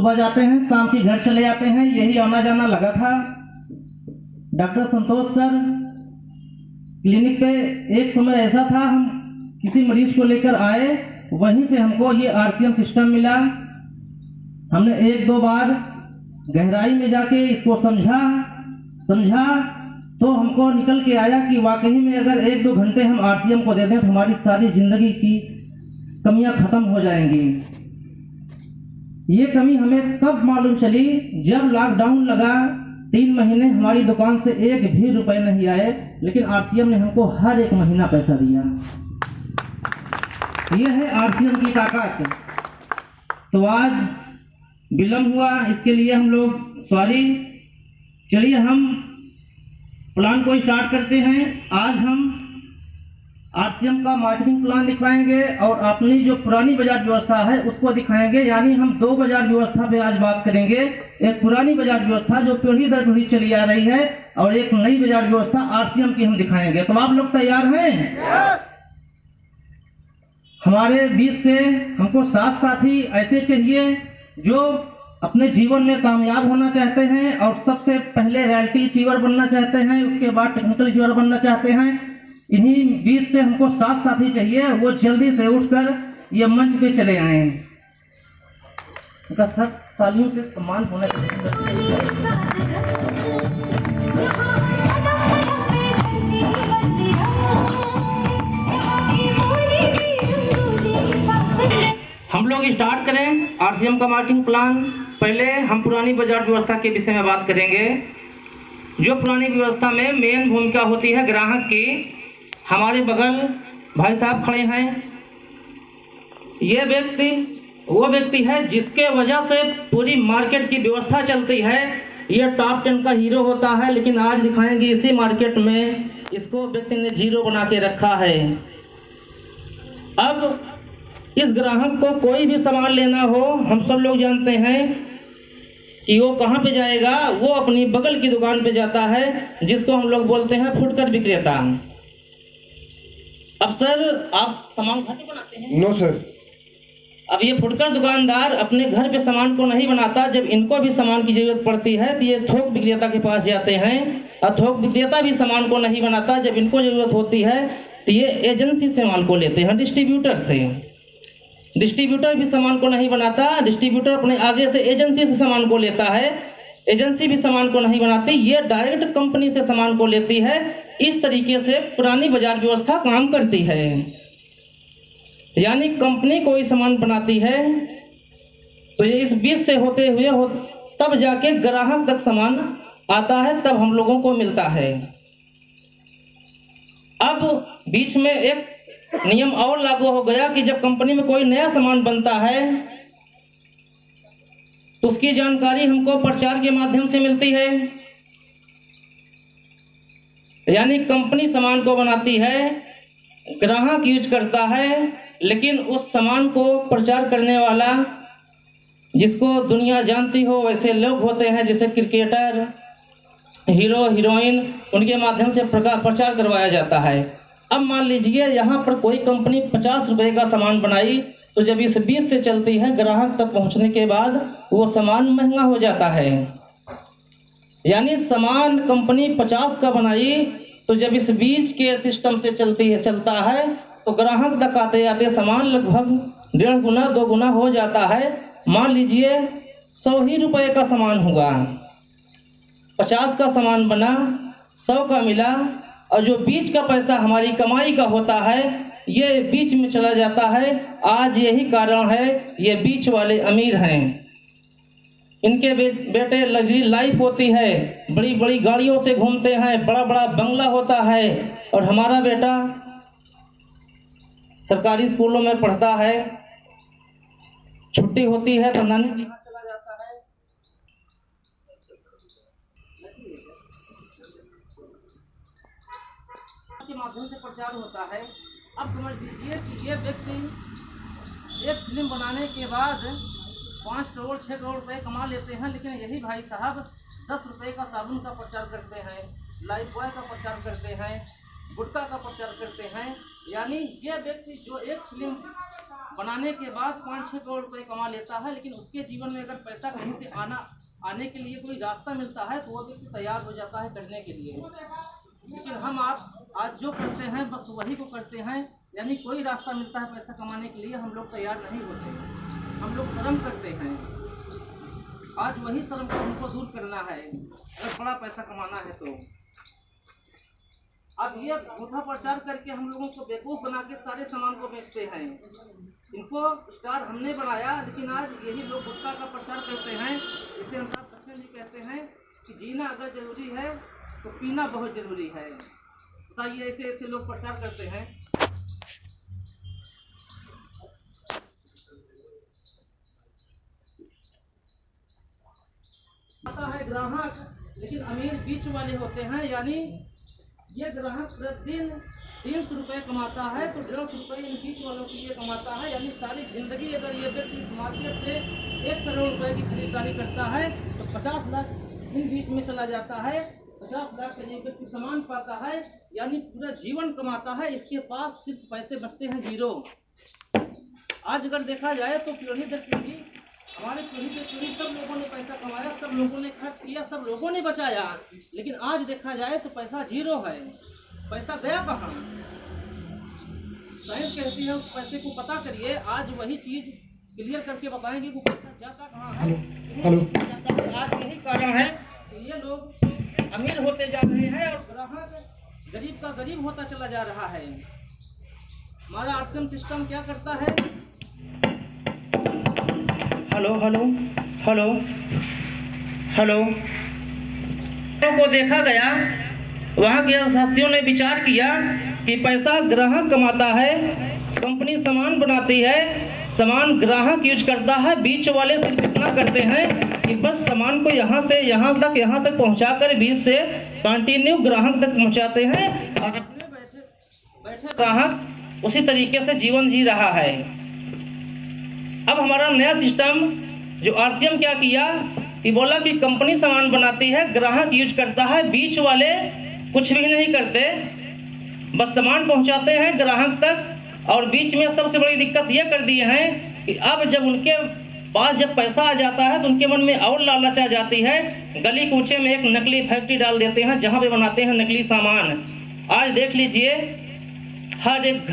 सुबह जाते हैं, शाम की घर चले जाते हैं, यही आना जाना लगा था। डॉक्टर संतोष सर क्लिनिक पे एक समय ऐसा था, हम किसी मरीज को लेकर आए, वहीं से हमको ये आरसीएम सिस्टम मिला। हमने एक दो बार गहराई में जाके इसको समझा तो हमको निकल के आया कि वाकई में अगर एक दो घंटे हम आरसीएम को दे दें तो हमारी सारी जिंदगी की कमियां खत्म हो जाएंगी। ये कमी हमें कब मालूम चली, जब लॉकडाउन लगा। 3 महीने हमारी दुकान से एक भी रुपए नहीं आए, लेकिन आरसीएम ने हमको हर एक महीना पैसा दिया। ये है आरसीएम की ताकत। तो आज विलम्ब हुआ, इसके लिए हम लोग सॉरी। चलिए हम प्लान को स्टार्ट करते हैं। आज हम आरसीएम का मार्केटिंग प्लान दिखाएंगे और अपनी जो पुरानी बाजार व्यवस्था है उसको दिखाएंगे। यानी हम 2 बाजार व्यवस्था पे आज बात करेंगे। एक पुरानी बाजार व्यवस्था जो पीढ़ी दर पीढ़ी चली आ रही है और एक नई बाजार व्यवस्था आरसीएम की हम दिखाएंगे। तो आप लोग तैयार हैं? हमारे बीच से हमको 7 साथी ऐसे चाहिए जो अपने जीवन में कामयाब होना चाहते हैं और सबसे पहले रॉयल्टी अचीवर बनना चाहते हैं, उसके बाद टेक्निकल अचीवर बनना चाहते हैं। इन्हीं बीच से हमको 7 साथी चाहिए, वो जल्दी से उठकर ये मंच पे चले आए। उनका सब सालियों से सम्मान होना चाहिए। हम लोग स्टार्ट करें आरसीएम का मार्केटिंग प्लान। पहले हम पुरानी बाजार व्यवस्था के विषय में बात करेंगे। जो पुरानी व्यवस्था में मेन भूमिका होती है ग्राहक की। हमारे बगल भाई साहब खड़े हैं। ये व्यक्ति वो व्यक्ति है जिसके वजह से पूरी मार्केट की व्यवस्था चलती है। ये टॉप 10 का हीरो होता है, लेकिन आज दिखाएंगे इसी मार्केट में इसको व्यक्ति ने जीरो बना के रखा है। अब इस ग्राहक को कोई भी सामान लेना हो, हम सब लोग जानते हैं कि वो कहाँ पे जाएगा। वो अपनी बगल की दुकान पे जाता है, जिसको हम लोग बोलते हैं फुटकर विक्रेता। अब सर आप सामान घर पे बनाते हैं? No sir. अब ये फुटकर दुकानदार अपने घर पे सामान को नहीं बनाता। जब इनको भी सामान की जरूरत पड़ती है तो ये थोक विक्रेता के पास जाते हैं, और थोक विक्रेता भी सामान को नहीं बनाता। जब इनको जरूरत होती है तो ये एजेंसी से सामान को लेते हैं, डिस्ट्रीब्यूटर से। डिस्ट्रीब्यूटर भी सामान को नहीं बनाता, डिस्ट्रीब्यूटर अपने आगे से एजेंसी से सामान को लेता है, एजेंसी भी सामान को नहीं बनाती, ये डायरेक्ट कंपनी से सामान को लेती है। इस तरीके से पुरानी बाजार व्यवस्था काम करती है। यानी कंपनी कोई सामान बनाती है तो ये इस बीच से होते हुए तब जाके ग्राहक तक सामान आता है, तब हम लोगों को मिलता है। अब बीच में एक नियम और लागू हो गया कि जब कंपनी में कोई नया सामान बनता है तो उसकी जानकारी हमको प्रचार के माध्यम से मिलती है। यानी कंपनी सामान को बनाती है, ग्राहक यूज करता है, लेकिन उस सामान को प्रचार करने वाला जिसको दुनिया जानती हो वैसे लोग होते हैं, जैसे क्रिकेटर, हीरो, हीरोइन, उनके माध्यम से प्रचार करवाया जाता है। अब मान लीजिए यहाँ पर कोई कंपनी 50 रुपए का सामान बनाई, तो जब इस बीच से चलती है ग्राहक तक पहुँचने के बाद वो सामान महंगा हो जाता है। यानी सामान कंपनी 50 का बनाई, तो जब इस बीच के सिस्टम से चलता है तो ग्राहक तक आते आते सामान लगभग 1.5 गुना 2 गुना हो जाता है। मान लीजिए 100 ही रुपए का सामान होगा, 50 का सामान बना, 100 का मिला, और जो बीच का पैसा हमारी कमाई का होता है ये बीच में चला जाता है। आज यही कारण है ये बीच वाले अमीर हैं। इनके बेटे लग्जरी लाइफ होती है, बड़ी बड़ी गाड़ियों से घूमते हैं, बड़ा बड़ा बंगला होता है, और हमारा बेटा सरकारी स्कूलों में पढ़ता है, छुट्टी होती है तो नानी के यहाँ चला जाता है। के माध्यम से प्रचार होता है। अब समझ लीजिए कि ये व्यक्ति एक फिल्म बनाने के बाद 5 करोड़ 6 करोड़ रुपए कमा लेते हैं, लेकिन यही भाई साहब 10 रुपए का साबुन का प्रचार करते हैं, लाइफ बॉय का प्रचार करते हैं, गुटखा का प्रचार करते हैं। यानी ये व्यक्ति जो एक फिल्म बनाने के बाद 5-6 करोड़ रुपए कमा लेता है, लेकिन उसके जीवन में अगर पैसा कहीं से आने के लिए कोई रास्ता मिलता है तो वो व्यक्ति तैयार हो जाता है करने के लिए। लेकिन हम आप आज जो करते हैं बस वही को करते हैं। यानी कोई रास्ता मिलता है पैसा कमाने के लिए, हम लोग तैयार नहीं होते, हम लोग शर्म करते हैं। आज वही शर्म को हमको दूर करना है अगर बड़ा पैसा कमाना है तो। अब ये झूठा प्रचार करके हम लोगों को बेवकूफ़ बना के सारे सामान को बेचते हैं। इनको स्टार हमने बनाया, लेकिन आज यही लोग गुटखा का प्रचार करते हैं। जिसे अमिताभ बच्चन जी कहते हैं कि जीना अगर जरूरी है तो पीना बहुत जरूरी है। बताइए, ऐसे ऐसे लोग प्रचार करते हैं। आता है ग्राहक, लेकिन अमीर बीच वाले होते हैं। यानी ये ग्राहक प्रतिदिन 300 रुपये कमाता है तो 150 रुपये इन बीच वालों के लिए कमाता है। यानी सारी जिंदगी अगर ये व्यक्ति इस मार्केट से 1 करोड़ रुपए की खरीदारी करता है तो 50 लाख इन बीच में चला जाता है। 50 लाख का ये व्यक्ति सामान पाता है, यानी पूरा जीवन कमाता है। इसके पास सिर्फ पैसे बचते हैं जीरो। आज अगर देखा जाए तो पीढ़ी दर पीढ़ी, हमारे पीढ़ी दर पीढ़ी सब लोगों ने पैसा कमाया, सब लोगों ने खर्च किया, सब लोगों ने बचाया। लेकिन आज देखा जाए तो पैसा जीरो है। पैसा गया कहाँ? साइंस कहती है उस पैसे को पता करिए। आज वही चीज क्लियर करके बताएंगे कि पैसा जाता कहाँ है। आज यही कारण है कि ये लोग अमीर होते जा रहे हैं और ग्राहक गरीब का गरीब होता चला जा रहा है। हमारा आरसीएम सिस्टम क्या करता है? हेलो हेलो हेलो हेलो को देखा गया, वहाँ के अर्थशास्त्रियों ने विचार किया कि पैसा ग्राहक कमाता है, कंपनी सामान बनाती है, सामान ग्राहक यूज करता है। बीच वाले सिर्फ इतना करते हैं कि बस सामान को यहाँ से यहाँ तक पहुँचाकर बीच से कंटिन्यू ग्राहक तक पहुँचाते हैं और अपने बैठे ग्राहक उसी तरीके से जीवन जी रहा है। अब हमारा नया सिस्टम जो आरसीएम क्या किया कि बोला कि कंपनी सामान बनाती है, ग्राहक यूज करता है, बीच वाले कुछ भी नहीं करते, बस सामान पहुंचाते हैं ग्राहक तक। और बीच में सबसे बड़ी दिक्कत यह कर दिए हैं कि अब जब उनके पास जब पैसा आ जाता है तो उनके मन में और लालच आ जाती है। गली कूचे में एक नकली फैक्ट्री डाल देते हैं जहां पे बनाते हैं नकली सामान। आज देख लीजिए हर एक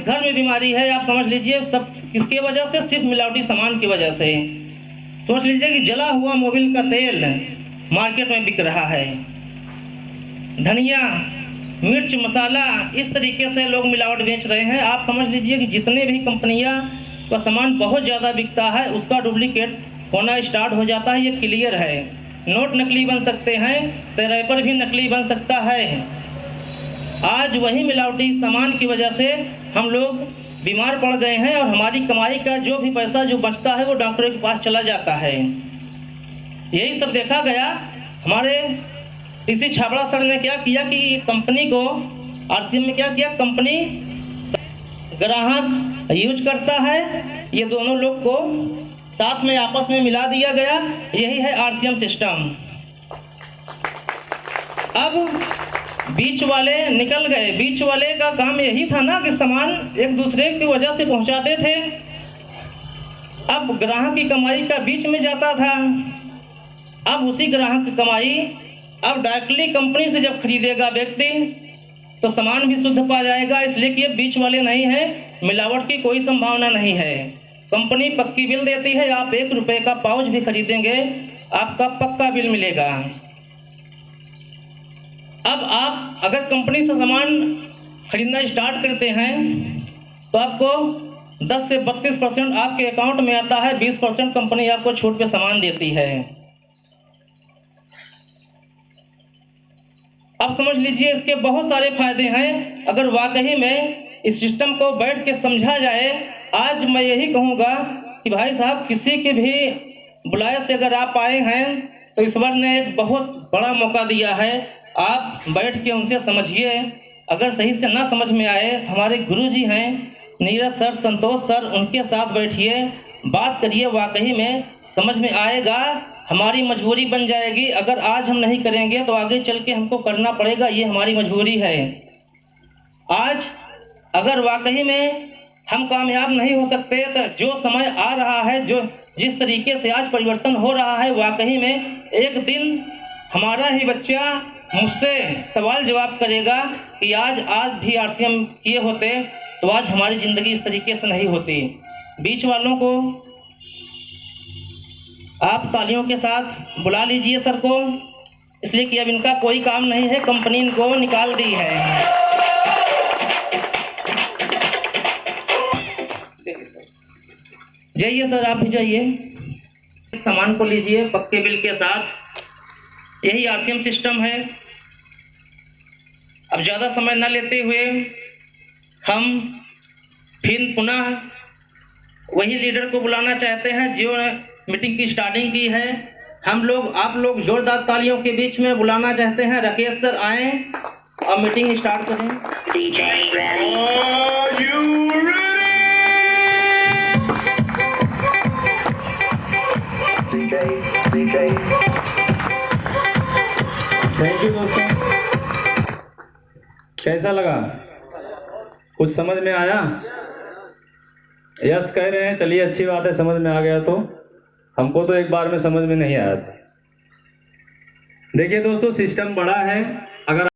घर में बीमारी है। आप समझ लीजिए सब किसके वजह से? सिर्फ मिलावटी सामान की वजह से। सोच लीजिए कि जला हुआ मोबिल का तेल मार्केट में बिक रहा है, धनिया, मिर्च, मसाला, इस तरीके से लोग मिलावट बेच रहे हैं। आप समझ लीजिए कि जितने भी कंपनियां का सामान बहुत ज़्यादा बिकता है उसका डुप्लीकेट होना स्टार्ट हो जाता है। ये क्लियर है। नोट नकली बन सकते हैं तो रैपर भी नकली बन सकता है। आज वही मिलावटी सामान की वजह से हम लोग बीमार पड़ गए हैं और हमारी कमाई का जो भी पैसा जो बचता है वो डॉक्टरों के पास चला जाता है। यही सब देखा गया। हमारे टीसी छाबड़ा सर ने क्या किया कि कंपनी को आरसीएम में क्या किया, कंपनी ग्राहक यूज करता है, ये दोनों लोग को साथ में आपस में मिला दिया गया। यही है आरसीएम सिस्टम। अब बीच वाले निकल गए। बीच वाले का काम यही था ना कि सामान एक दूसरे की वजह से पहुंचाते थे। अब ग्राहक की कमाई का बीच में जाता था। अब उसी ग्राहक की कमाई अब डायरेक्टली कंपनी से जब खरीदेगा व्यक्ति तो सामान भी शुद्ध पा जाएगा। इसलिए कि ये बीच वाले नहीं है, मिलावट की कोई संभावना नहीं है। कंपनी पक्की बिल देती है, आप 1 रुपये का पाउच भी खरीदेंगे आपका पक्का बिल मिलेगा। अब आप अगर कंपनी से सामान खरीदना स्टार्ट करते हैं तो आपको 10 से 32% आपके अकाउंट में आता है, 20% कंपनी आपको छूट पे सामान देती है। अब समझ लीजिए इसके बहुत सारे फायदे हैं अगर वाकई में इस सिस्टम को बैठ के समझा जाए। आज मैं यही कहूँगा कि भाई साहब, किसी के भी बुलाए से अगर आप आए हैं तो ईश्वर ने एक बहुत बड़ा मौका दिया है। आप बैठ के उनसे समझिए। अगर सही से ना समझ में आए, हमारे गुरुजी हैं नीरज सर, संतोष सर, उनके साथ बैठिए, बात करिए, वाकई में समझ में आएगा हमारी मजबूरी बन जाएगी। अगर आज हम नहीं करेंगे तो आगे चल के हमको करना पड़ेगा, ये हमारी मजबूरी है। आज अगर वाकई में हम कामयाब नहीं हो सकते तो जो समय आ रहा है, जो जिस तरीके से आज परिवर्तन हो रहा है, वाकई में एक दिन हमारा ही बच्चा मुझसे सवाल जवाब करेगा कि आज भी आरसीएम किए होते तो आज हमारी ज़िंदगी इस तरीके से नहीं होती। बीच वालों को आप तालियों के साथ बुला लीजिए सर को, इसलिए कि अब इनका कोई काम नहीं है, कंपनी इनको निकाल दी है। जाइए सर, आप भी जाइए। सामान को लीजिए पक्के बिल के साथ। यही आरसीएम सिस्टम है। अब ज़्यादा समय न लेते हुए हम फिर पुनः वही लीडर को बुलाना चाहते हैं जो मीटिंग की स्टार्टिंग की है। आप लोग जोरदार तालियों के बीच में बुलाना चाहते हैं। राकेश सर आए और मीटिंग स्टार्ट करें। थैंक यू दोस्तों। कैसा लगा? कुछ समझ में आया? यस कह रहे हैं, चलिए अच्छी बात है, समझ में आ गया। तो हमको तो एक बार में समझ में नहीं आया था। देखिए दोस्तों, सिस्टम बड़ा है। अगर